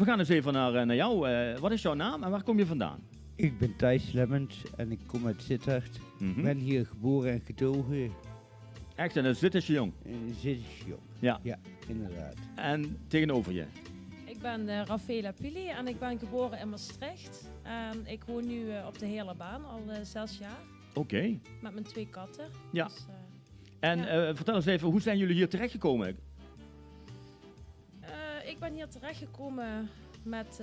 gaan eens even naar jou. Wat is jouw naam en waar kom je vandaan? Ik ben Thijs Lemmens en ik kom uit Sittard. Ik ben hier geboren en getogen Echt, en dan zit je jong. in Zittersjong. Ja. Ja, inderdaad. En tegenover je? Ik ben Raffaela Pili en ik ben geboren in Maastricht. En ik woon nu op de Heerlerbaan al 6 jaar Oké. met mijn 2 katten. Ja. Dus, En vertel eens even, hoe zijn jullie hier terechtgekomen? ik ben hier terechtgekomen met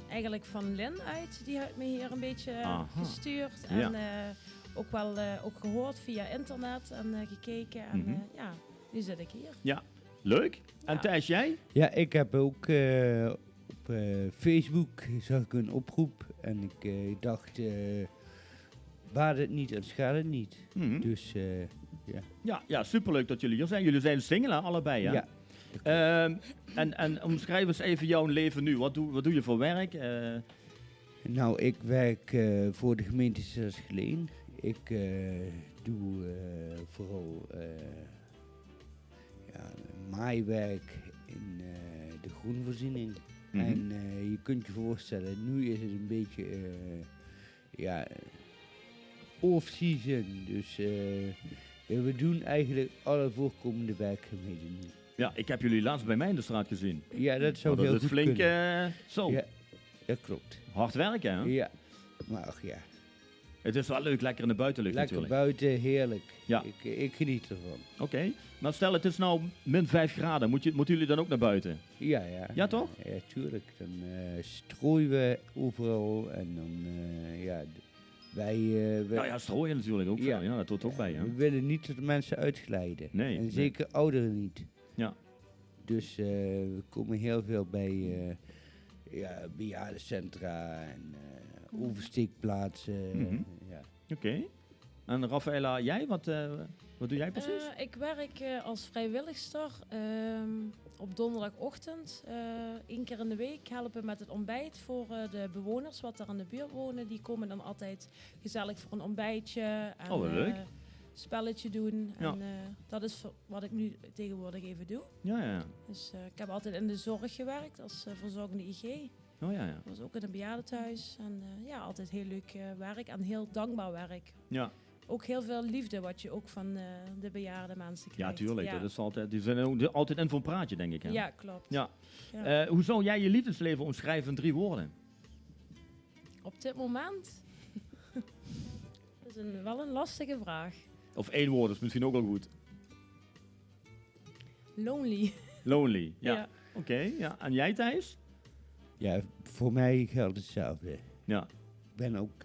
eigenlijk van Lin uit. Die heeft me hier een beetje gestuurd. En Ja. ook wel ook gehoord via internet en gekeken. En ja, nu zit ik hier. Ja, leuk. En Ja. Thijs, jij? Ja, ik heb ook op Facebook zag ik een oproep en ik dacht, baat het niet en schaadt het niet. Mhm. Dus Ja, superleuk dat jullie hier zijn. Jullie zijn single, hè, allebei, hè? ja. En omschrijf eens even jouw leven nu. Wat doe je voor werk? Nou, ik werk voor de gemeente Zesgeleen. Ik doe vooral maaiwerk in de groenvoorziening. Mhm. En je kunt je voorstellen, nu is het een beetje off-season. Dus we doen eigenlijk alle voorkomende werkzaamheden nu. Ja, ik heb jullie laatst bij mij in de straat gezien. Ja, dat zou Dat heel is goed flink kunnen. zo. Ja, dat klopt. Hard werken, hè? Ja, maar ach ja, Het is wel leuk, lekker in de buitenlucht lekker natuurlijk. buiten, heerlijk. Ja. Ik geniet ervan. Oké, maar stel het is nou min 5 graden. Moeten jullie dan ook naar buiten? Ja. Ja, toch? Ja, tuurlijk. Dan strooien we overal en dan, wij... Nou ja, strooien natuurlijk ook Ja. veel. Ja, dat hoort ook bij, hè? We willen niet dat de mensen uitglijden. Nee, En nee. zeker ouderen niet. Ja. Dus we komen heel veel bij bejaardencentra en oversteekplaatsen. Mhm. Ja. Oké. En Raffaela, jij? Wat doe jij precies? Ik werk als vrijwilligster op donderdagochtend. 1 keer in de week helpen met het ontbijt voor de bewoners wat daar in de buurt wonen. Die komen dan altijd gezellig voor een ontbijtje en Oh, wat leuk. spelletje doen. Ja. En dat is wat ik nu tegenwoordig even doe. Ja. Dus ik heb altijd in de zorg gewerkt als verzorgende IG. Oh ja. Dat was ook in een bejaardentehuis. En altijd heel leuk werk en heel dankbaar werk. Ja, Ook heel veel liefde wat je ook van de bejaarde mensen krijgt. ja tuurlijk. Dat is altijd, die zijn ook altijd in voor een praatje, denk ik. Hè? Ja, klopt. Ja. Ja. Hoe zou jij je liefdesleven omschrijven in 3 woorden? Op dit moment? Dat is wel een lastige vraag. Of 1 woord is misschien ook wel goed. Lonely. Lonely. Ja. Ja. Oké, ja. En jij, Thijs? Ja, voor mij geldt hetzelfde. Ja. Ik ben ook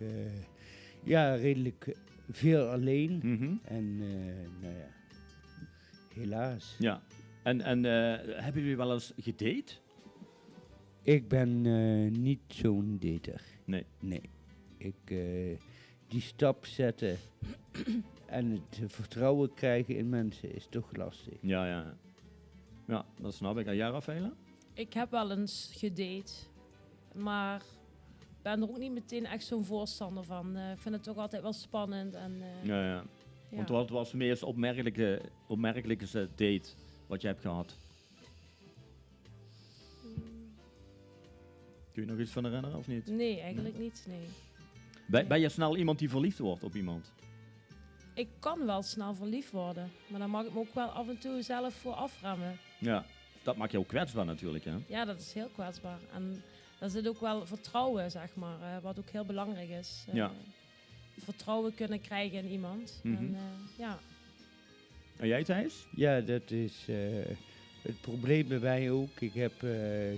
redelijk veel alleen. Mhm. En helaas. Ja. En hebben jullie wel eens gedate? Ik ben niet zo'n dater. Nee. Nee. Die stap zetten en het vertrouwen krijgen in mensen is toch lastig. Ja, dat snap ik. En jij, Raffaela? Ik heb wel eens gedate. Maar ben er ook niet meteen echt zo'n voorstander van. Ik vind het toch altijd wel spannend. En, Ja. ja. Want wat was de meest opmerkelijke date wat je hebt gehad? Kun je nog iets van herinneren of niet? Nee, eigenlijk niet. Nee. Ben je snel iemand die verliefd wordt op iemand? Ik kan wel snel verliefd worden. Maar dan mag ik me ook wel af en toe zelf voor afremmen. Ja, dat maakt je ook kwetsbaar natuurlijk, hè? Ja, dat is heel kwetsbaar. En daar zit ook wel vertrouwen, zeg maar, wat ook heel belangrijk is. Ja. Vertrouwen kunnen krijgen in iemand. Mhm. En, ja. En jij, Thijs? Ja, dat is het probleem bij mij ook. Ik heb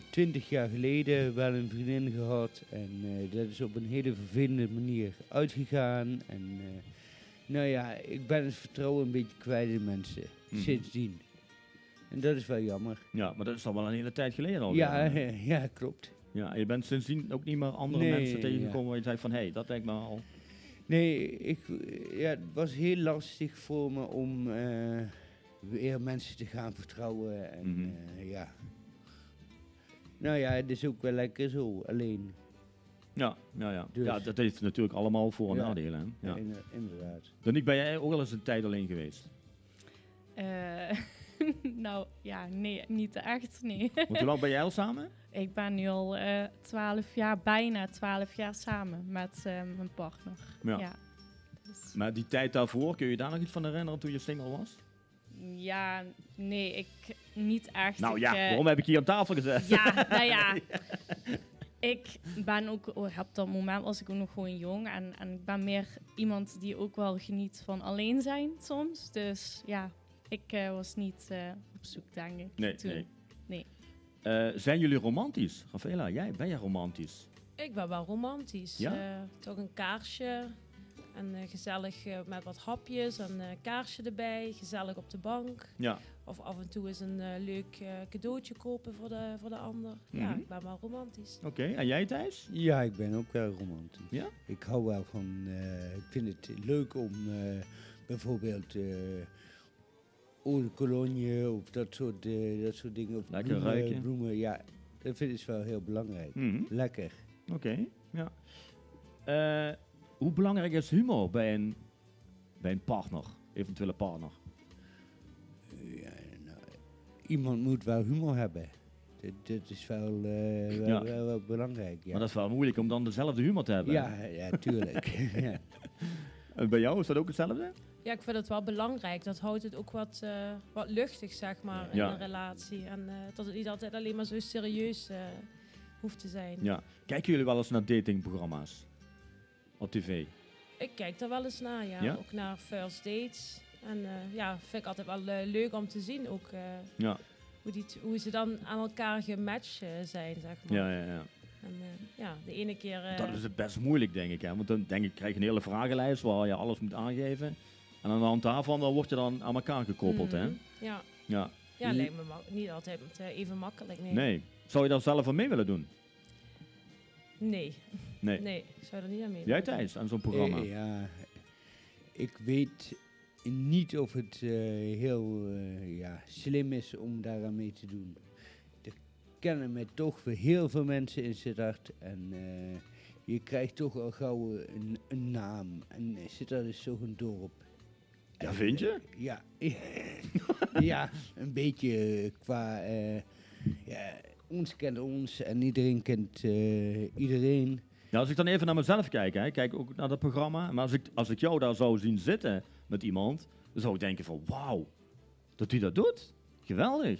20 jaar geleden wel een vriendin gehad en dat is op een hele vervelende manier uitgegaan. En ik ben het vertrouwen een beetje kwijt in mensen sindsdien. En dat is wel jammer. Ja, maar dat is al wel een hele tijd geleden al. Ja, klopt. Ja, en je bent sindsdien ook niet meer andere Nee, mensen tegengekomen ja. waar je zei van, hé, dat lijkt me al... Nee, het was heel lastig voor me om weer mensen te gaan vertrouwen. En het is ook wel lekker zo, alleen. Ja. Dus- Ja, dat heeft natuurlijk allemaal voor- en Ja. nadelen, hè? Ja. Inderdaad. Danique, ben jij ook al eens een tijd alleen geweest? Nou, ja, nee, niet echt, nee. Want hoe lang ben jij al samen? Ik ben nu al 12 jaar, bijna 12 jaar samen met mijn partner. Ja. Dus, Maar die tijd daarvoor, kun je daar nog iets van herinneren toen je single was? ja, nee, ik niet echt. Nou Ik, ja, waarom heb ik hier aan tafel gezet? Ja, nou ja. Ik ben ook, op dat moment was ik ook nog gewoon jong. En ik ben meer iemand die ook wel geniet van alleen zijn soms. Dus ja, ik was niet op zoek, denk ik. Nee, toen. nee. Nee. Zijn jullie romantisch? Rafaela, ben jij romantisch? Ik ben wel romantisch. Ja? Toch een kaarsje. En gezellig met wat hapjes en kaarsje erbij. Gezellig op de bank. Ja. Of af en toe eens een leuk cadeautje kopen voor de ander. Ja, Mhm. ik ben wel romantisch. Oké, en jij Thijs? Ja, ik ben ook wel romantisch. Ja? Ik hou wel van, ik vind het leuk om bijvoorbeeld eau de cologne of dat soort dingen. Of Lekker ruiken. bloemen, ja, dat vind ik wel heel belangrijk. Mhm. Lekker. Oké, ja. Hoe belangrijk is humor bij een partner, eventuele partner? Ja, nou, iemand moet wel humor hebben. Dat is wel, Ja. wel belangrijk. Ja, Maar dat is wel moeilijk om dan dezelfde humor te hebben. ja, tuurlijk. Ja. En bij jou is dat ook hetzelfde? Ja, ik vind het wel belangrijk. Dat houdt het ook wat luchtig, zeg maar, in Ja. een relatie. En dat het niet altijd alleen maar zo serieus hoeft te zijn. Ja. Kijken jullie wel eens naar datingprogramma's? Op tv? Ik kijk er wel eens naar, ja. Ja? Ook naar first dates. En ja, vind ik altijd wel leuk om te zien. Ook Ja. hoe ze dan aan elkaar gematcht zijn, zeg maar. Ja, ja, ja. En ja, de ene keer... Dat is het best moeilijk, denk ik. Hè? Want dan denk ik, krijg je een hele vragenlijst waar je alles moet aangeven. En aan de hand daarvan dan word je dan aan elkaar gekoppeld, hè? Mhm. Ja, Ja. ja lijkt me niet altijd even makkelijk, nee. Nee. Zou je daar zelf aan mee willen doen? Nee. Nee. Nee, ik zou er niet aan mee Jij willen doen. Thijs, aan zo'n programma? Ja, ik weet niet of het heel slim is om daaraan mee te doen. Er kennen me toch weer heel veel mensen in Sittard en je krijgt toch al gauw een naam. En Sittard is toch een dorp. Ja, En, vind je? Ja, ja, een beetje qua... ja, ons kent ons en iedereen kent iedereen. Ja, als ik dan even naar mezelf kijk, hè, kijk ook naar dat programma. Maar als ik jou daar zou zien zitten met iemand, dan zou ik denken van wauw, dat hij dat doet. Geweldig.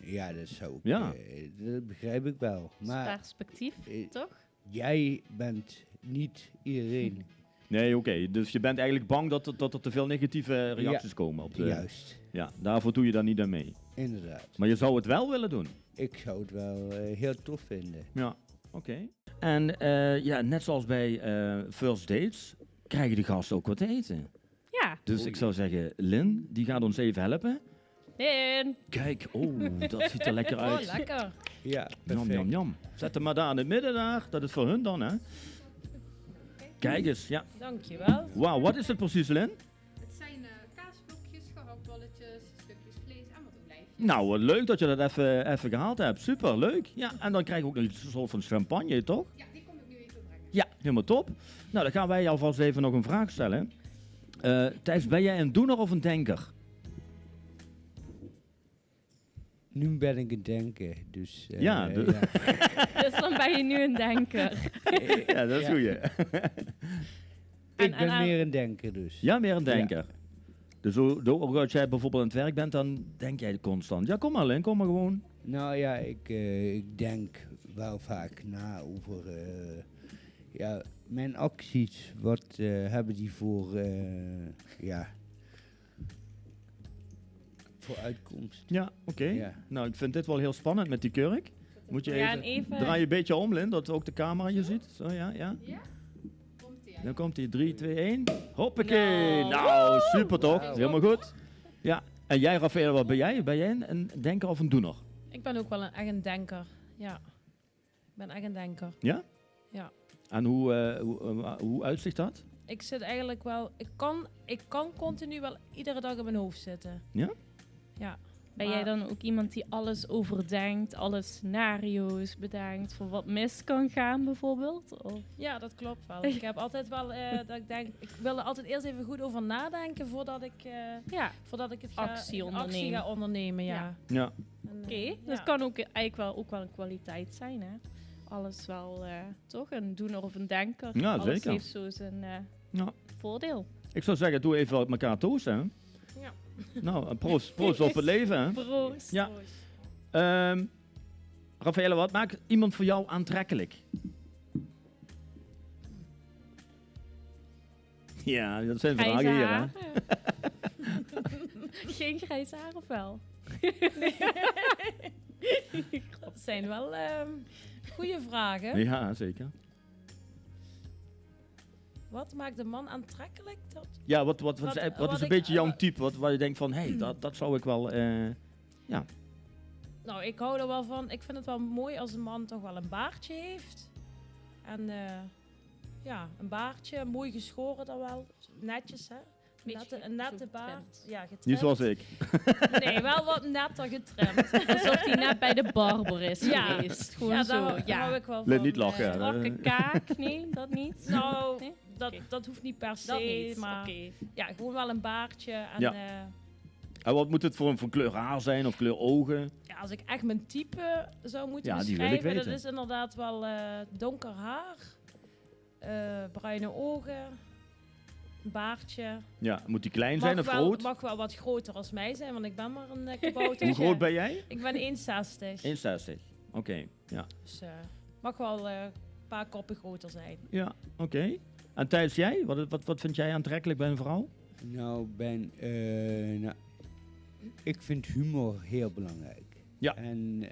Ja, dat zou ik, Ja. dat begrijp ik wel. Maar Perspectief, toch? jij bent niet iedereen. Nee, oké. Dus je bent eigenlijk bang dat er te veel negatieve reacties komen op de... Juist, Ja, daarvoor doe je daar niet aan mee. inderdaad. Maar je zou het wel willen doen. Ik zou het wel heel tof vinden. Ja, oké. En ja, net zoals bij First Dates, krijgen de gasten ook wat te eten. Ja. Dus ik zou zeggen, Lynn, die gaat ons even helpen. En Kijk, dat ziet er lekker Oh, uit. lekker. Ja, Jam, perfect. jam, jam. Zet hem maar daar in het midden daar. Dat is voor hun dan, hè. Kijk eens, ja. Dankjewel. Wauw, wat is het precies, Lynn? Het zijn kaasblokjes, gehaktballetjes, stukjes vlees en wat olijfjes. Nou, wat leuk dat je dat even gehaald hebt. Super, leuk. Ja, en dan krijg je ook nog iets soort van champagne, toch? Ja, die kom ik nu even brengen. Ja, helemaal top. Nou, dan gaan wij alvast even nog een vraag stellen. Thijs, ben jij een doener of een denker? Nu ben ik het denken, dus... Ja, ja. dus dan ben je nu een denker. Ja, dat is Ja. goed. Ik En ben aan- meer een denker dus. Ja, meer een denker. Dus ook als jij bijvoorbeeld aan het werk bent, dan denk jij constant. Ja, kom maar Lynn, kom maar gewoon. Nou ja, ik denk wel vaak na over mijn acties. Wat hebben die voor uitkomst? Ja, oké. Ja. Nou, ik vind dit wel heel spannend met die kurk. Moet je Ja, even... en even... Draai je een beetje om, Lynn, dat ook de camera je ziet. Zo, ja, ja. Ja? Komt ie Dan komt hij 3, 2, 1. Hoppakee. Nou. Nou, super toch? Wauw. Helemaal goed. Ja. En jij, Rafael, wat ben jij? Ben jij een denker of een doener? Ik ben ook wel echt een denker. Ja. Ik ben echt een denker. Ja? Ja. En hoe uitzicht dat? Ik zit eigenlijk wel... Ik kan continu wel iedere dag in mijn hoofd zitten. Ja? Ja. Ben jij dan ook iemand die alles overdenkt, alle scenario's bedenkt voor wat mis kan gaan bijvoorbeeld? Of? Ja, dat klopt wel. Ik heb altijd wel dat ik denk... Ik wil er altijd eerst even goed over nadenken voordat ik Ja, het Actie actie ondernemen. ga ondernemen. Ja. Ja. En, Oké, dat kan ook eigenlijk wel een kwaliteit zijn, hè? Alles wel, toch? Een doener of een denker. Ja, Alles zeker. heeft zo zijn Ja. voordeel. Ik zou zeggen, doe even op elkaar toosten. Hè? Ja. Nou, en proost op het leven. Hè? Proost. Ja. Raffaella, wat maakt iemand voor jou aantrekkelijk? Ja, dat zijn vragen Grijze hier, hè? haren. Geen grijze haar of wel? Dat zijn wel goede vragen. Ja, zeker. Wat maakt de man aantrekkelijk? Ja, wat Wat is een ik- beetje jouw type? Waar je denkt van, hé, dat zou ik wel... Nou, ik hou er wel van. Ik vind het wel mooi als een man toch wel een baardje heeft. En een baardje, mooi geschoren dan wel. Netjes, hè? Een nette zo baard. getrimd. Ja, getrimd. Niet zoals ik. Nee, wel wat netter getrimd. Alsof hij net bij de barber is Ja. geweest. Gewoon Ja, zo. daar hou ik wel Laat van. niet lachen, hè. Strakke kaak, nee, dat niet. Nou, Nee? Oké. dat hoeft niet per se. Dat niet, Maar oké. ja, gewoon wel een baardje. En Ja. En wat moet het voor kleur haar zijn of kleur ogen? ja, als ik echt mijn type zou moeten Ja, die wil ik beschrijven, dat weten. is inderdaad wel donker haar, bruine ogen, een baardje. Ja, moet die klein zijn of groot? Mag wel wat groter als mij zijn, want ik ben maar een kabouter. Hoe groot ben jij? Ik ben 1,60. 1,60. Oké, ja. Dus mag wel een paar koppen groter zijn. Ja, oké. En Thijs, jij? Wat vind jij aantrekkelijk bij een vrouw? Nou, ik vind humor heel belangrijk. Ja. En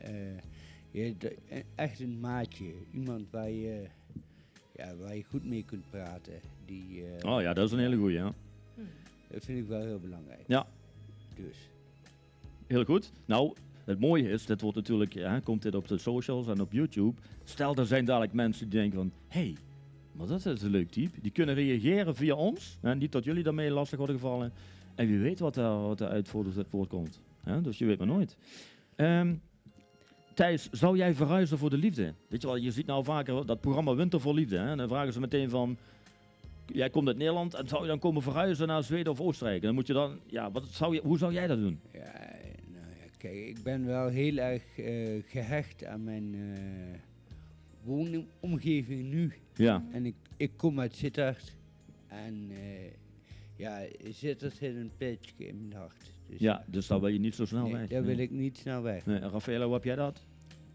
echt een maatje. Iemand waar je goed mee kunt praten. Oh ja, dat is een hele goeie, ja. Dat vind ik wel heel belangrijk. Ja. Dus. Heel goed. Nou, het mooie is, dit wordt natuurlijk, ja, komt dit op de socials en op YouTube. Stel, er zijn dadelijk mensen die denken van, hé, maar dat is een leuk type. Die kunnen reageren via ons. En niet dat jullie daarmee lastig worden gevallen. En wie weet wat er uit voortkomt. Ja, dus je weet maar nooit. Thijs, zou jij verhuizen voor de liefde? Weet je wel, je ziet nou vaker dat programma Winter voor Liefde. Hè? En dan vragen ze meteen van, jij komt uit Nederland en zou je dan komen verhuizen naar Zweden of Oostenrijk? En dan moet je dan, ja, hoe zou jij dat doen? Ja, nou ja, kijk, ik ben wel heel erg gehecht aan mijn woonomgeving nu. Ja, En ik kom uit Sittard. En Sittard heeft een plekje in mijn hart. Dus, ja, dus daar wil je niet zo snel nee, weg. daar wil ik niet snel weg. Nee, Raffaella, hoe heb jij dat?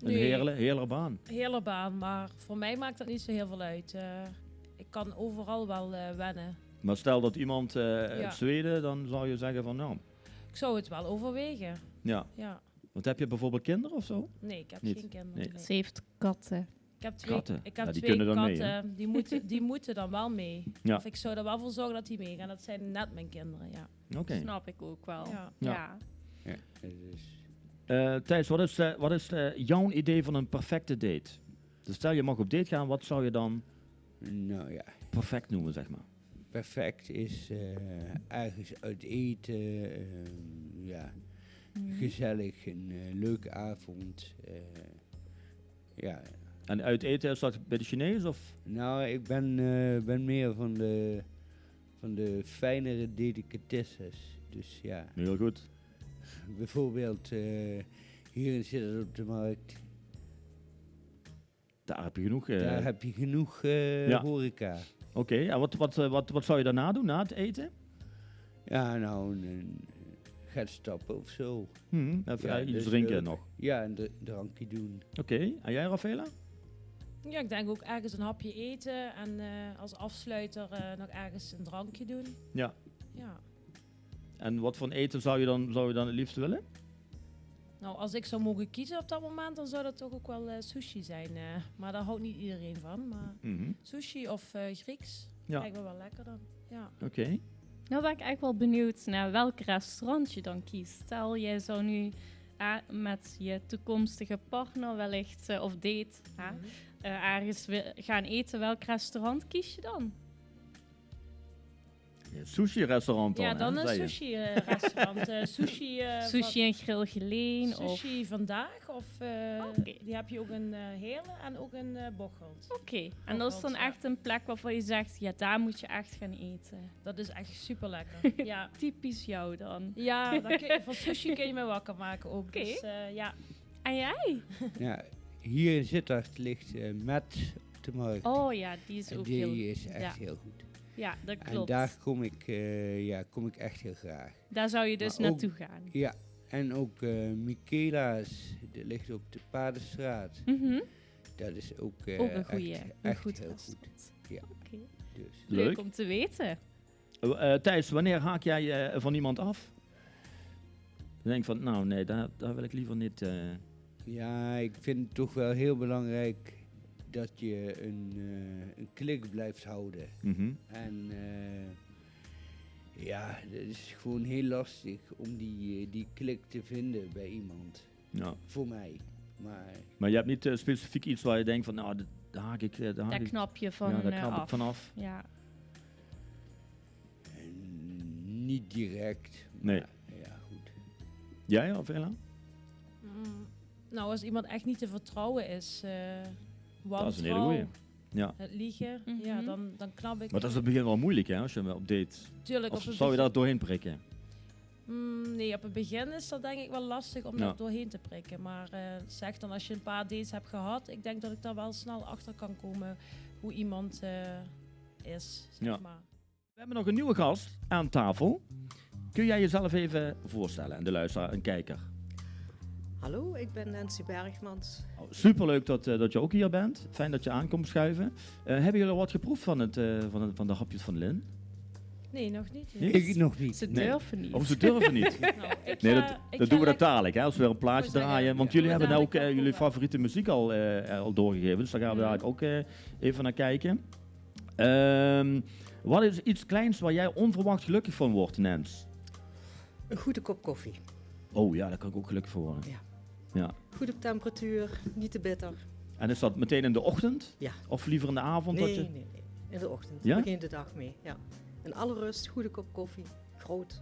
Een Nee. hele baan. Hele baan, maar voor mij maakt dat niet zo heel veel uit. Ik kan overal wel wennen. Maar stel dat iemand uit Zweden, dan zou je zeggen van, nou, Ik zou het wel overwegen. ja. Ja. Want heb je bijvoorbeeld kinderen of zo? Nee, ik heb Niet. geen kinderen. Nee. Nee. Ze heeft katten. Ik heb twee, Katten? Ik heb Ja, die twee kunnen dan mee, katten. Die moeten dan wel mee. Ja. Of ik zou er wel voor zorgen dat die meegaan. Dat zijn net mijn kinderen, ja. Oké. Snap ik ook wel. Ja. Ja. Ja, dus. Thijs, wat is jouw idee van een perfecte date? Dus stel je mag op date gaan, wat zou je dan Nou ja, perfect noemen, zeg maar? perfect is ergens uit eten. Gezellig, een leuke avond. Ja, En uit eten, is dat bij de Chinees of? nou, ik ben meer van de fijnere delicatesses. Dus ja, Heel goed. bijvoorbeeld hier zit het op de markt. Daar heb je genoeg. Daar heb je genoeg Ja. horeca. Oké, en wat zou je daarna doen, na het eten? Ja, nou, gaat stappen of zo. Even Ja, iets dus, drinken nog. Ja, een drankje doen. Oké, en jij, Raffaella? Ja, ik denk ook ergens een hapje eten. En als afsluiter nog ergens een drankje doen. Ja. Ja. En wat voor eten zou je dan het liefst willen? Nou, als ik zou mogen kiezen op dat moment, dan zou dat toch ook wel sushi zijn. Maar daar houdt niet iedereen van. Maar sushi of Grieks Ja. lijkt me wel lekker dan. Ja. Oké. Nou ben ik eigenlijk wel benieuwd naar welk restaurant je dan kiest. Stel, jij zou nu met je toekomstige partner wellicht, of date, ergens gaan eten. Welk restaurant kies je dan? Sushi-restaurant dan, Ja, dan hè, een zei je. sushi-restaurant. Sushi en grill geleen of... Sushi vandaag, of Oké. die heb je ook in Heerlen en ook in Bocholt. Oké, en dat is dan Ja. echt een plek waarvan je zegt, ja, daar moet je echt gaan eten. Dat is echt super lekker. Ja, Typisch jou dan. ja van sushi kun je me wakker maken ook. Oké. Dus, ja. En jij? Ja, hier in Sittard ligt Met op de markt. Oh ja, die is En ook die heel... is echt ja. heel goed. Ja, dat En klopt. daar kom ik echt heel graag. Daar zou je dus Maar ook- naartoe gaan. Ja, en ook Michaela's, die ligt op de Paardenstraat. Mhm. Dat is ook, Ook een goeie, echt, een echt goed heel restaurant. goed. Ja. Oké. Dus. Leuk Leuk. om te weten. Thijs, wanneer haak jij van iemand af? Je denkt van, nou nee, daar wil ik liever niet... Ja, ik vind het toch wel heel belangrijk dat je een klik blijft houden. mhm. En ja, het is gewoon heel lastig om die klik te vinden bij iemand. Ja. Voor mij. Maar je hebt niet specifiek iets waar je denkt van, nou, daar haak ik... daar Daar knap je van ja, daar knap af. ik vanaf. Ja. Niet direct. Nee. Maar, ja, goed. Jij of Ella? Nou, als iemand echt niet te vertrouwen is, Dat is een hele wantrouw, goeie. Ja. het liegen, Mhm. ja, dan knap ik. Maar dat is op het begin wel moeilijk, hè, als je op date... Tuurlijk, Of op het zou je begin- daar doorheen prikken? Nee, op het begin is dat denk ik wel lastig om Ja. daar doorheen te prikken. Maar zeg dan als je een paar dates hebt gehad, ik denk dat ik daar wel snel achter kan komen hoe iemand is, zeg Ja. maar. We hebben nog een nieuwe gast aan tafel. Kun jij jezelf even voorstellen aan de luisteraar en kijker? Hallo, ik ben Nancy Bergmans. Oh, superleuk dat je ook hier bent. Fijn dat je aankomt schuiven. Hebben jullie al wat geproefd van de hapjes van Lin? Nee, nog niet. Nee? Ik nog niet. Ze Nee. durven niet. Of ze durven niet? Nou, ik Nee, ga- dat ik doen ga we dat lekker- dadelijk, hè, als we weer een plaatje Ik wou zeggen, draaien. Want ja, jullie doen we hebben ook dadelijk wel jullie proeven. favoriete muziek al doorgegeven. Dus daar gaan we Mhm. dadelijk ook even naar kijken. Wat is iets kleins waar jij onverwacht gelukkig van wordt, Nens? Een goede kop koffie. Oh ja, daar kan ik ook gelukkig voor worden. Ja. Ja. Goed op temperatuur, niet te bitter. En is dat meteen in de ochtend? Ja. Of liever in de avond? Nee, dat je... nee. In de ochtend. Ja? Begin de dag mee. Ja. In alle rust, goede kop koffie. Groot.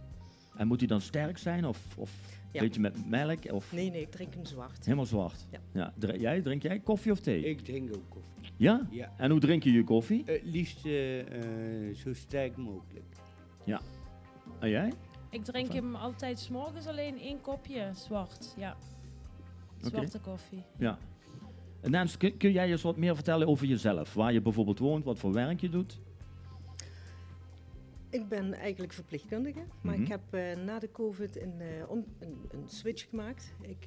En moet die dan sterk zijn? Of Ja. een beetje met melk? Of Nee, ik drink hem zwart. helemaal zwart? Ja. Drink jij koffie of thee? Ik drink ook koffie. Ja? Ja. En hoe drink je je koffie? Het liefst zo sterk mogelijk. En jij? Ik drink Of, hem altijd 's morgens alleen 1 kopje zwart. Ja. Oké. Zwarte koffie. Ja. En Nens, kun jij eens wat meer vertellen over jezelf? Waar je bijvoorbeeld woont, wat voor werk je doet? Ik ben eigenlijk verpleegkundige, maar Mhm. ik heb na de COVID een switch gemaakt. Ik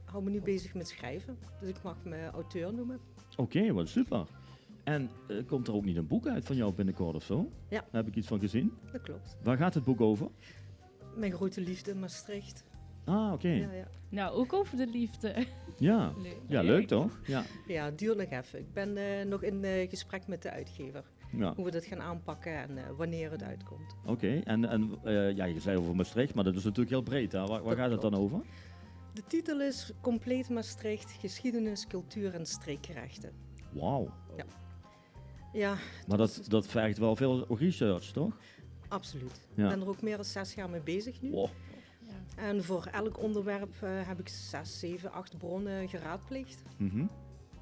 hou me nu bezig met schrijven, dus ik mag me auteur noemen. Oké, wat super. En komt er ook niet een boek uit van jou binnenkort of zo? Ja. Daar heb ik iets van gezien. Dat klopt. Waar gaat het boek over? Mijn grote liefde in Maastricht. Ah, oké. Ja, ja. Nou, ook over de liefde. Ja. Leuk. Ja, leuk toch? Ja. Ja, het duurt nog even. Ik ben nog in gesprek met de uitgever. Ja. Hoe we dat gaan aanpakken en wanneer het uitkomt. Oké. En ja, je zei over Maastricht, maar dat is natuurlijk heel breed. Hè? Waar Dat gaat het dan klopt. over? De titel is Compleet Maastricht, geschiedenis, cultuur en streekgerechten. Wauw. Ja, Maar dat vergt wel veel research, toch? absoluut. Ja. Ik ben er ook meer dan 6 jaar mee bezig nu. Wow. Ja. En voor elk onderwerp heb ik 6, 7, 8 bronnen geraadpleegd. Mhm.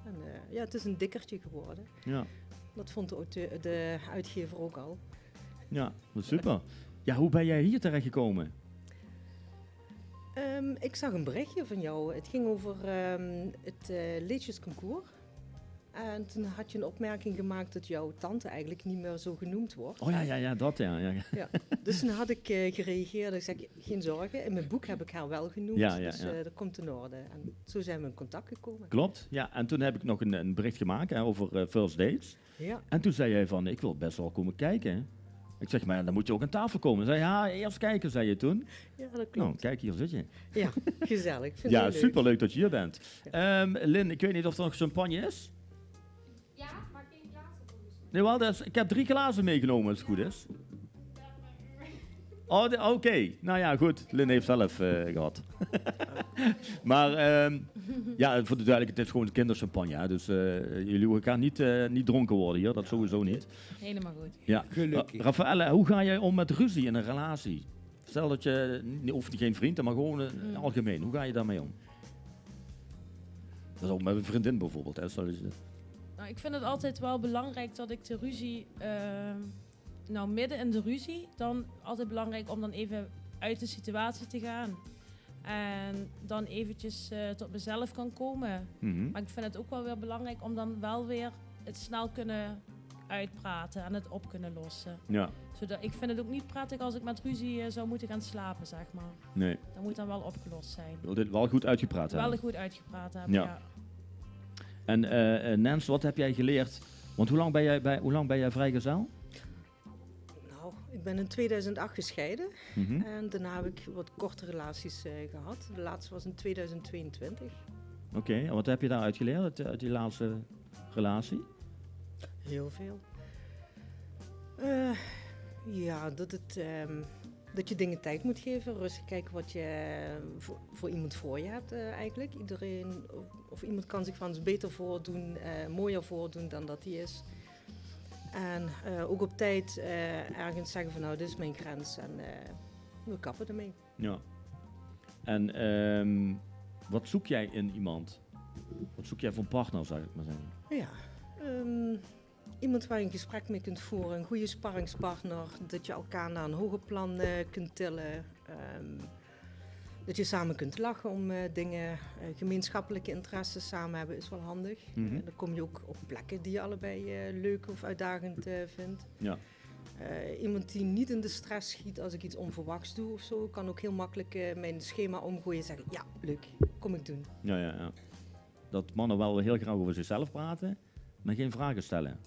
En ja, het is een dikkertje geworden. Ja. Dat vond de uitgever ook al. Ja, wat super. Ja, hoe ben jij hier terecht gekomen? Ik zag een berichtje van jou. Het ging over het liedjesconcours. En toen had je een opmerking gemaakt dat jouw tante eigenlijk niet meer zo genoemd wordt. Oh ja, dat ja. Ja. Dus toen had ik gereageerd. Ik zei, geen zorgen, in mijn boek heb ik haar wel genoemd. Ja, ja, dus ja. dat komt in orde. En zo zijn we in contact gekomen. Klopt. Ja, en toen heb ik nog een bericht gemaakt hè, over first dates. Ja, En toen zei jij van, ik wil best wel komen kijken. Ik zeg, maar dan moet je ook aan tafel komen. Zei, ja, eerst kijken, zei je toen. ja, dat Nou, klopt. kijk, hier zit je. Ja, gezellig. Ik vind het Ja, heel leuk. superleuk dat je hier bent. Lin, ik weet niet of er nog champagne is. Ja, maar geen glazen volgens mij. Nee, wel, ik heb 3 glazen meegenomen als het goed is. Oh, oké. Nou ja, goed. Lynn heeft zelf gehad. Maar ja, voor de duidelijkheid, het is gewoon kinderchampagne. Hè? Dus jullie gaan niet dronken worden hier, dat sowieso niet. Helemaal goed. Ja. Gelukkig. Raffaella, hoe ga jij om met ruzie in een relatie? Stel dat je, of geen vriend, maar gewoon algemeen. Hoe ga je daarmee om? Dat is ook met een vriendin bijvoorbeeld. Hè? Stel dat je, Nou, ik vind het altijd wel belangrijk dat ik de ruzie, nou midden in de ruzie, dan altijd belangrijk om dan even uit de situatie te gaan. En dan eventjes tot mezelf kan komen. Mhm. Maar ik vind het ook wel weer belangrijk om dan wel weer het snel kunnen uitpraten en het op kunnen lossen. Ja, Zodat, ik vind het ook niet prettig als ik met ruzie zou moeten gaan slapen, zeg maar. nee. Dat moet dan wel opgelost zijn. Je wil dit wel goed uitgepraat hebben. Wel goed uitgepraat hebben, Ja. ja. En Nens, wat heb jij geleerd? Want hoe lang ben jij vrijgezel? Nou, ik ben in 2008 gescheiden. Mhm. En daarna heb ik wat korte relaties gehad. De laatste was in 2022. Oké, en wat heb je daaruit geleerd, uit die laatste relatie? Heel veel. Ja, dat je dingen tijd moet geven. Rustig kijken wat je voor iemand voor je hebt eigenlijk. Iedereen, of iemand kan zich van eens beter voordoen, mooier voordoen dan dat hij is. En ook op tijd ergens zeggen van nou, dit is mijn grens en we kappen ermee. Ja. En wat zoek jij in iemand? Wat zoek jij voor een partner, zou ik maar zeggen? Ja, iemand waar je een gesprek mee kunt voeren, een goede sparringspartner, dat je elkaar naar een hoger plan kunt tillen. Dat je samen kunt lachen om dingen, gemeenschappelijke interesses samen hebben is wel handig. Mhm. Dan kom je ook op plekken die je allebei leuk of uitdagend vindt. Ja. Iemand die niet in de stress schiet als ik iets onverwachts doe of zo, kan ook heel makkelijk mijn schema omgooien en zeggen, ja, leuk, kom ik doen. Ja. Dat mannen wel heel graag over zichzelf praten, maar geen vragen stellen.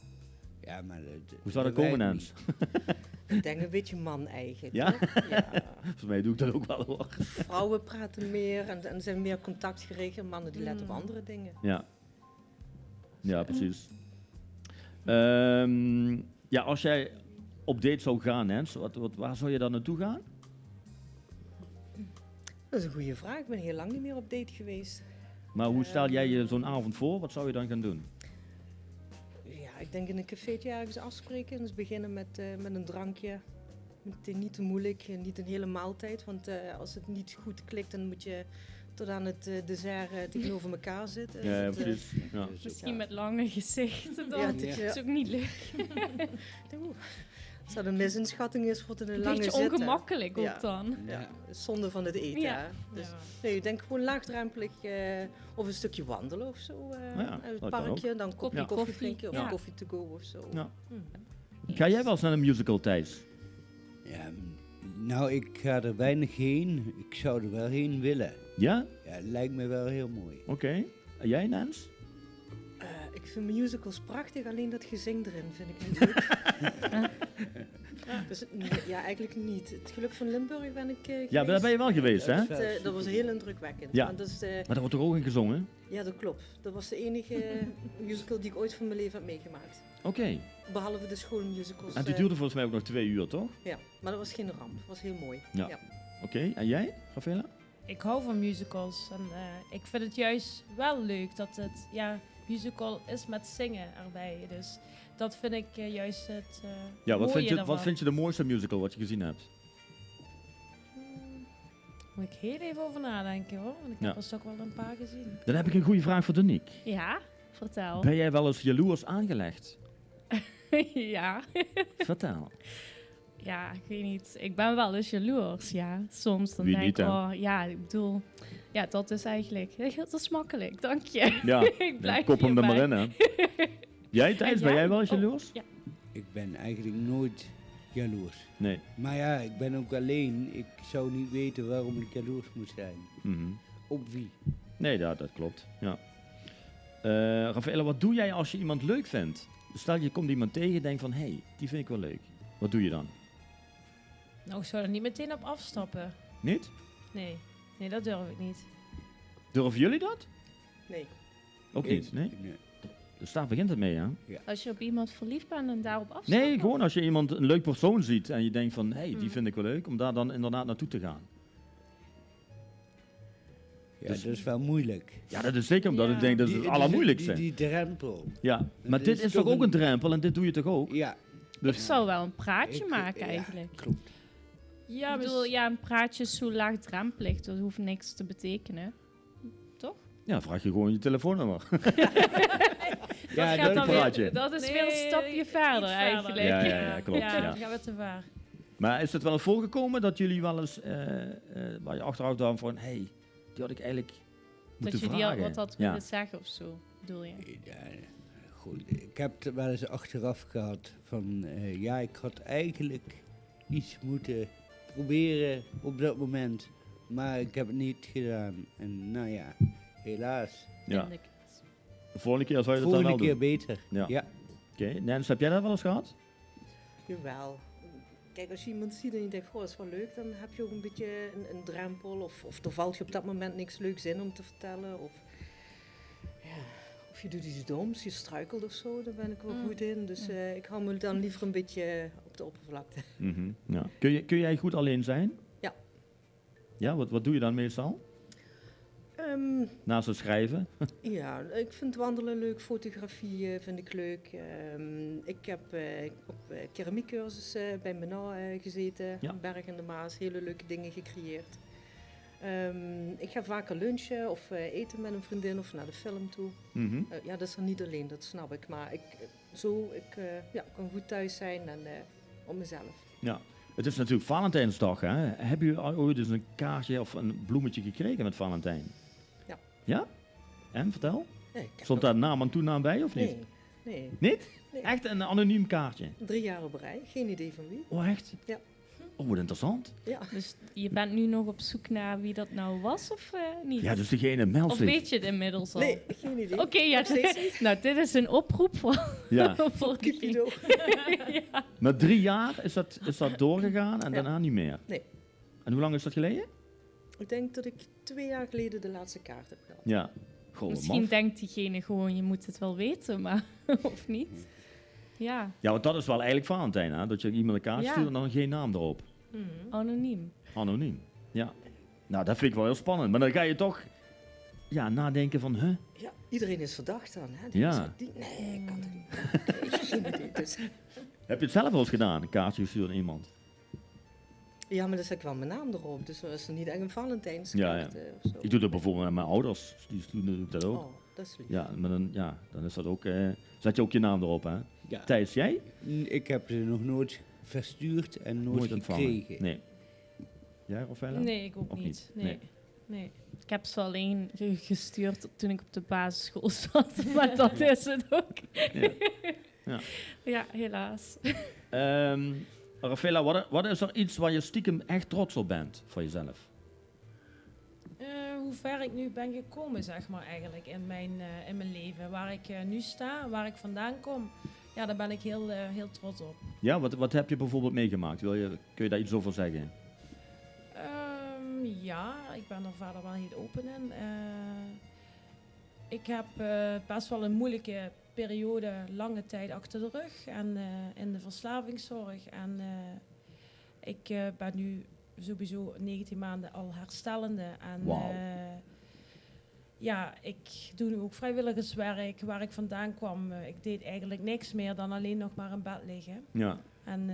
Ja, maar Hoe zou dat werkt komen, niet. Nens? Ik denk een beetje man-eigen. Ja? toch? Ja. Volgens mij doe ik dat ook wel hoor. Vrouwen praten meer en zijn meer contactgericht en mannen die letten op andere dingen. Ja, precies. Ja, als jij op date zou gaan, Nens, waar zou je dan naartoe gaan? Dat is een goede vraag. Ik ben heel lang niet meer op date geweest. Maar hoe stel jij je zo'n avond voor? Wat zou je dan gaan doen? Ja, ik denk in een cafeetje ergens afspreken. Dus beginnen met een drankje. Niet te moeilijk, niet een hele maaltijd. Want als het niet goed klikt, dan moet je tot aan het dessert tegenover elkaar zitten. Ja, Dat, precies. Ja. Misschien Ja. met lange gezichten dan. Ja, Dat dat je- is ook niet leuk. Als dat een misinschatting is, wordt het een Een lange beetje zitten. ongemakkelijk Ja. ook dan. Ja, zonde van het eten. Ja. Hè? Dus, Ja. nee, ik denk gewoon laagdrempelig of een stukje wandelen of zo. Ja, uit het dat kan parkje, dan een kopje Ja. koffie drinken of Ja. koffie to go of zo. Ja. Hm. Ga jij wel eens naar een musical, Thijs? Ja, nou, ik ga er weinig heen. Ik zou er wel heen willen. Ja? Ja, het lijkt me wel heel mooi. Oké. En jij, Nens? Ik vind musicals prachtig, alleen dat gezing erin vind ik niet leuk. Dus nee, ja, eigenlijk niet. Het Geluk van Limburg ben ik geweest. Ja, daar ben je wel geweest, hè? Dat was heel indrukwekkend. Ja. Want dat is, Maar daar wordt toch ook in gezongen? ja, dat klopt. Dat was de enige musical die ik ooit van mijn leven heb meegemaakt. Oké. Behalve de schoolmusicals. En die duurde volgens mij ook nog 2 uur, toch? Ja, maar dat was geen ramp. Dat was heel mooi. Ja. Oké. En jij, Raffaella? Ik hou van musicals en ik vind het juist wel leuk dat het musical is met zingen erbij. Dus dat vind ik juist het Ja, wat mooie wat daarvan. vind je de mooiste musical wat je gezien hebt? Moet ik heel even over nadenken hoor, want ik Ja. heb er toch wel een paar gezien. Dan heb ik een goede vraag voor Danique. Ja, vertel. Ben jij wel eens jaloers aangelegd? Ja. Vertel. Ja, ik weet niet. Ik ben wel eens jaloers, ja. Soms dan Wie denk niet, ik, hè? oh ja, ik bedoel, ja, dat is eigenlijk, ja, dat is makkelijk, dank je. Ja, Ik blijf kop hem er maar hierbij. in, hè. Jij, Thijs, En ben jij? jij wel eens Oh, jaloers? ja. Ik ben eigenlijk nooit jaloers. Nee. Maar ja, ik ben ook alleen. Ik zou niet weten waarom ik jaloers moet zijn. Mhm. Op wie? Nee, dat klopt. Ja. Raffaella, wat doe jij als je iemand leuk vindt? Stel je komt iemand tegen en denkt van, hé, die vind ik wel leuk. Wat doe je dan? Nou, ik zou er niet meteen op afstappen. Niet? Nee, dat durf ik niet. Durven jullie dat? Nee. Ook niet, nee? Dus daar begint het mee, hè? Als je op iemand verliefd bent en daarop afstapt? Nee, gewoon als je iemand, een leuk persoon ziet en je denkt van, die vind ik wel leuk, om daar dan inderdaad naartoe te gaan. Ja, Dus- dat is wel moeilijk. Ja, dat is zeker omdat Ja. ik denk dat het het allermoeilijkste. Die drempel. Ja, maar dit dit is is toch toch ook een een- drempel en dit doe je toch ook? Ja, Ik zou wel een praatje Ik- maken ja. eigenlijk. klopt. Ja, Ik bedoel, een praatje is zo laagdrempelig, dat hoeft niks te betekenen. Ja, vraag je gewoon je telefoonnummer. Ja, gaat dan weer- praatje. Dat is Nee, weer een stapje iets verder verder. eigenlijk. Ja, klopt. Ja, Ja. dan gaan we te ver. Maar is het wel eens voorgekomen dat jullie wel eens, waar je achteraf dan van, die had ik eigenlijk Dat moeten je die vragen. al wat had Ja. willen zeggen of zo, bedoel je? Ja, goed. Ik heb het wel eens achteraf gehad van, ik had eigenlijk iets moeten proberen op dat moment, maar ik heb het niet gedaan. En nou ja, helaas. Ja. Vind ik. De volgende keer zou je dat dan Volgende wel keer doen. beter. Ja. Ja. Oké, Nens, heb jij dat wel eens gehad? Jawel. Kijk, als je iemand ziet en je denkt, goh, dat is wel leuk, dan heb je ook een beetje een drempel. Of er valt je op dat moment niks leuks in om te vertellen. Of je doet iets doms, je struikelt of zo, daar ben ik wel goed in. Dus ik hou me dan liever een beetje op de oppervlakte. Ja. Kun jij goed alleen zijn? Ja. Ja, wat doe je dan meestal? Naast het schrijven? Ja, ik vind wandelen leuk, fotografie vind ik leuk. Ik heb op keramiekcursus bij Menau gezeten, Ja. Berg in de Maas, hele leuke dingen gecreëerd. Ik ga vaker lunchen of eten met een vriendin of naar de film toe. Mhm. Ja, dat is er niet alleen, dat snap ik. Maar ik kan goed thuis zijn en op mezelf. Ja. Het is natuurlijk Valentijnsdag, hè? Heb je ooit eens een kaartje of een bloemetje gekregen met Valentijn? Ja. Ja? En, vertel? Nee, ik heb Stond nog- daar naam en toenaam bij of niet? Nee, Niet? Nee. Echt een anoniem kaartje? 3 jaar op rij, geen idee van wie. Oh, echt? Ja. Oh, wat interessant. Ja. Dus je bent nu nog op zoek naar wie dat nou was of niet? Ja, dus degene meldt Of zich. weet je het inmiddels al? Nee, geen idee. Oké, ja. Nog steeds niet. Nou, dit is een oproep voor, Ja. voor Cupido. ja. Maar 3 jaar is dat doorgegaan en Ja. daarna niet meer? Nee. En hoe lang is dat geleden? Ik denk dat ik 2 jaar geleden de laatste kaart heb gehad. Ja. Goh, Misschien maf. denkt diegene gewoon, je moet het wel weten, maar of niet? Ja, Ja, want dat is wel eigenlijk Valentijn, hè? Dat je iemand een kaartje Ja. stuurt en dan geen naam erop. anoniem. Anoniem. Ja. Nou, dat vind ik wel heel spannend. Maar dan ga je toch nadenken van, Ja, iedereen is verdacht dan. Hè? Ja. Nee, ik kan het niet. Nee, geen idee. Dus. Heb je het zelf wel eens gedaan, een kaartje gestuurd aan iemand? Ja, maar dan zet ik wel mijn naam erop. Dus dat is niet echt een Valentijnskaart Ja, of zo. Ik doe dat bijvoorbeeld aan mijn ouders. Die doen dat ook. Oh, dat is lief. Ja, maar dan is dat ook... zet je ook je naam erop, hè? Ja. Thijs, jij? Ik heb ze nog nooit verstuurd en nooit ontvangen. gekregen. Nee. Jij, Rafaela? Nee, ik ook Of niet. niet? Nee. Nee. Ik heb ze alleen gestuurd toen ik op de basisschool zat, maar dat is het ook. Ja. Ja. Ja, helaas. Rafaela, wat is er iets waar je stiekem echt trots op bent voor jezelf? Hoe ver ik nu ben gekomen, zeg maar, eigenlijk in mijn leven. Waar ik nu sta, waar ik vandaan kom, ja, daar ben ik heel trots op. Ja, wat heb je bijvoorbeeld meegemaakt? Kun je daar iets over zeggen? Ja, ik ben er verder wel heel open in. Ik heb best wel een moeilijke periode, lange tijd achter de rug en in de verslavingszorg. En ik ben nu sowieso 19 maanden al herstellende. En Wauw. ik doe nu ook vrijwilligerswerk waar ik vandaan kwam. Ik deed eigenlijk niks meer dan alleen nog maar in bed liggen. Ja. En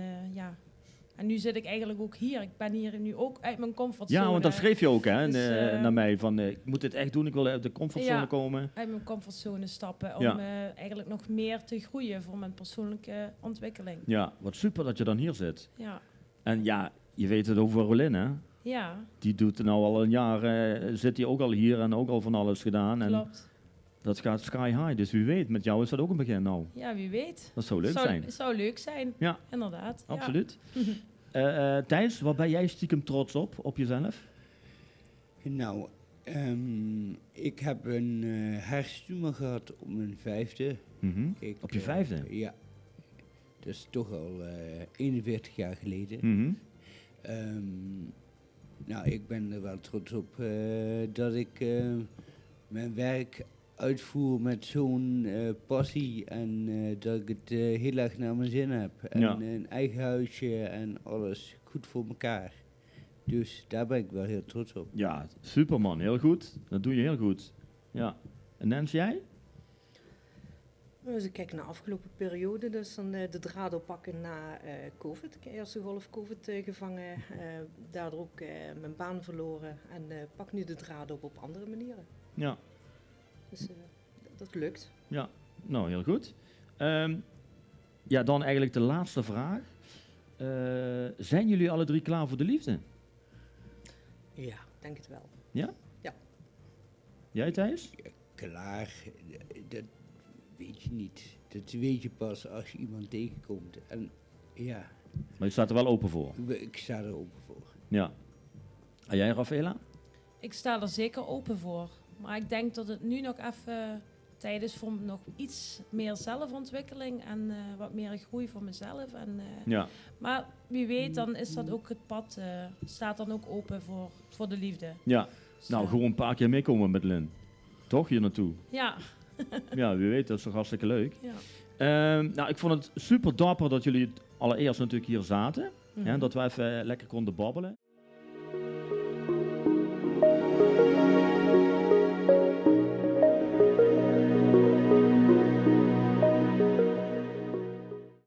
en nu zit ik eigenlijk ook hier. Ik ben hier nu ook uit mijn comfortzone. Ja, want dat schreef je ook hè, Dus, naar mij. Van, ik moet dit echt doen, ik wil uit de comfortzone Ja. komen. Uit mijn comfortzone stappen. Om Ja. eigenlijk nog meer te groeien voor mijn persoonlijke ontwikkeling. Ja, wat super dat je dan hier zit. Ja. En ja, je weet het over Rolin, hè? Ja, Die doet nou al een jaar, zit hij ook al hier en ook al van alles gedaan. En klopt. dat gaat sky high, dus wie weet, met jou is dat ook een begin nou. Ja, wie weet. Dat zou leuk zijn. Zou leuk zijn. Ja. Inderdaad. Ja. Absoluut. Thijs, wat ben jij stiekem trots op jezelf? Nou, ik heb een hersentumor gehad op mijn 5e. Mhm. Ik, Op je 5e? Ja. Dat is toch al 41 jaar geleden. Mhm. Nou, ik ben er wel trots op dat ik mijn werk uitvoer met zo'n passie en dat ik het heel erg naar mijn zin heb. En Ja. een eigen huisje en alles goed voor elkaar. Dus daar ben ik wel heel trots op. Ja, super man, heel goed. Dat doe je heel goed. Ja. En Nens, jij? Als ik kijk naar de afgelopen periode, dus dan de draad oppakken na COVID. Ik heb eerste golf COVID gevangen, daardoor ook mijn baan verloren en pak nu de draad op andere manieren. Ja. Dus dat lukt. Ja, nou heel goed. Ja, dan eigenlijk de laatste vraag. Zijn jullie alle drie klaar voor de liefde? Ja, denk het wel. Jij Thijs? Klaar, dat weet je niet. Dat weet je pas als je iemand tegenkomt. En ja, Maar je staat er wel open voor. ik sta er open voor. Ja. En jij Rafaela? Ik sta er zeker open voor. Maar ik denk dat het nu nog even tijd is voor nog iets meer zelfontwikkeling en wat meer groei voor mezelf. En, Ja. maar wie weet, dan is dat ook het pad, staat dan ook open voor de liefde. Ja. Dus, Nou, gewoon een paar keer meekomen met Lin. Toch hier naartoe? Ja, Ja, wie weet, dat is toch hartstikke leuk. ja. Nou, ik vond het super dapper dat jullie allereerst natuurlijk hier zaten. Mhm. Ja, dat we even lekker konden babbelen.